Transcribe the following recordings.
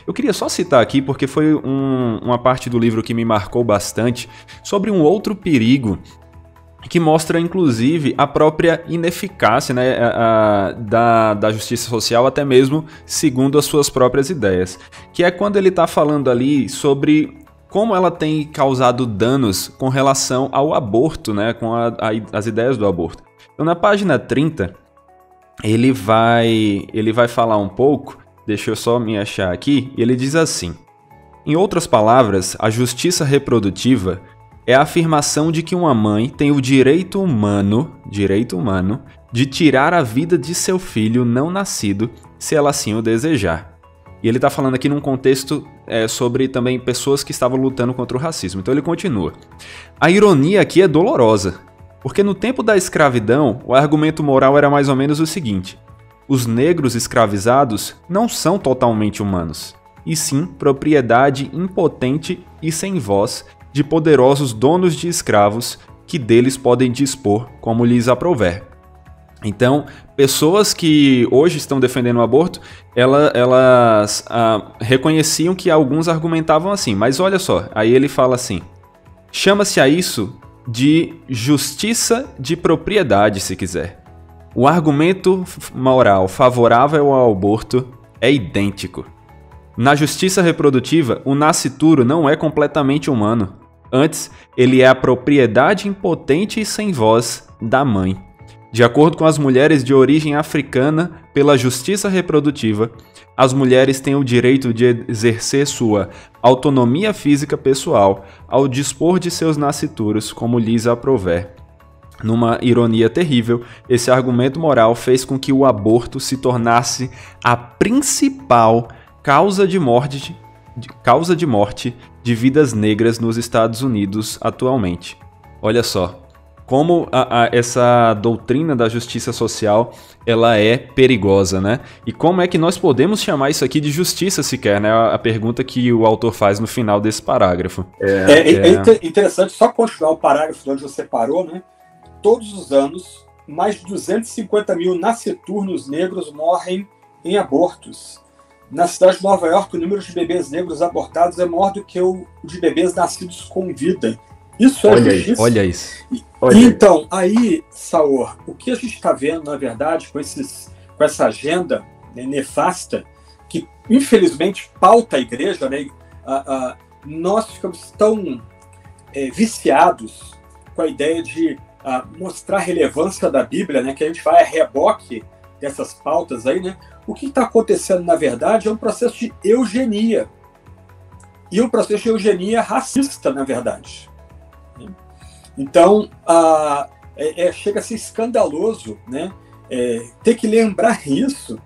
Eu queria só citar aqui, porque foi uma parte do livro que me marcou bastante, sobre um outro perigo que mostra, inclusive, a própria ineficácia, né, da justiça social, até mesmo segundo as suas próprias ideias. Que é quando ele está falando ali sobre como ela tem causado danos com relação ao aborto, né, com as ideias do aborto. Então, na página 30, ele vai falar um pouco, deixa eu só me achar aqui, e ele diz assim: em outras palavras, a justiça reprodutiva é a afirmação de que uma mãe tem o direito humano de tirar a vida de seu filho não nascido, se ela assim o desejar. E ele está falando aqui num contexto sobre também pessoas que estavam lutando contra o racismo. Então ele continua. A ironia aqui é dolorosa, porque no tempo da escravidão, o argumento moral era mais ou menos o seguinte: os negros escravizados não são totalmente humanos, e sim propriedade impotente e sem voz de poderosos donos de escravos que deles podem dispor como lhes aprouver. Então, pessoas que hoje estão defendendo o aborto, elas reconheciam que alguns argumentavam assim, mas olha só, aí ele fala assim: chama-se a isso de justiça de propriedade, se quiser. O argumento moral favorável ao aborto é idêntico. Na justiça reprodutiva, o nascituro não é completamente humano. Antes, ele é a propriedade impotente e sem voz da mãe. De acordo com as mulheres de origem africana, pela justiça reprodutiva, as mulheres têm o direito de exercer sua autonomia física pessoal ao dispor de seus nascituros como lhes aprouver. Numa ironia terrível, esse argumento moral fez com que o aborto se tornasse a principal causa de morte de vidas negras nos Estados Unidos atualmente. Olha só, como essa doutrina da justiça social ela é perigosa, né? E como é que nós podemos chamar isso aqui de justiça sequer, né? A pergunta que o autor faz no final desse parágrafo. É interessante, só continuar o parágrafo de onde você parou, né? Todos os anos, mais de 250 mil nasciturnos negros morrem em abortos. Na cidade de Nova York, o número de bebês negros abortados é maior do que o de bebês nascidos com vida. Isso é justiça. Olha isso. Então, aí, Saor, o que a gente está vendo, na verdade, com essa agenda, né, nefasta, que infelizmente pauta a igreja, né, nós ficamos tão viciados com a ideia de mostrar a relevância da Bíblia, né, que a gente vai a reboque dessas pautas aí, né? O que está acontecendo, na verdade, é um processo de eugenia. E um processo de eugenia racista, na verdade. Então, chega a ser escandaloso, né? Ter que lembrar isso,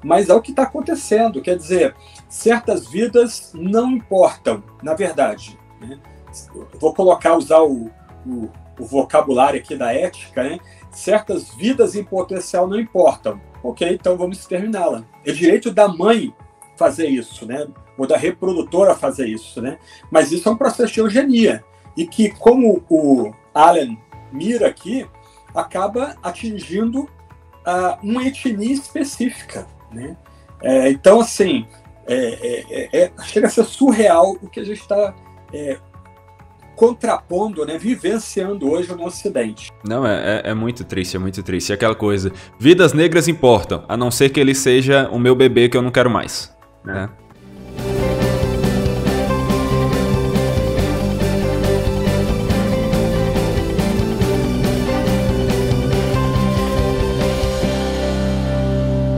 mas é o que está acontecendo. Quer dizer, certas vidas não importam, na verdade. Né? Vou usar o vocabulário aqui da ética, né? Certas vidas em potencial não importam. Ok, então vamos exterminá-la. É direito da mãe fazer isso, né? Ou da reprodutora fazer isso, né? Mas isso é um processo de eugenia. E que, como o Alan mira aqui, acaba atingindo uma etnia específica, né? Então, assim, chega a ser surreal o que a gente está contrapondo, né, vivenciando hoje no Ocidente. Não, é muito triste, é muito triste. É aquela coisa, vidas negras importam, a não ser que ele seja o meu bebê que eu não quero mais, né?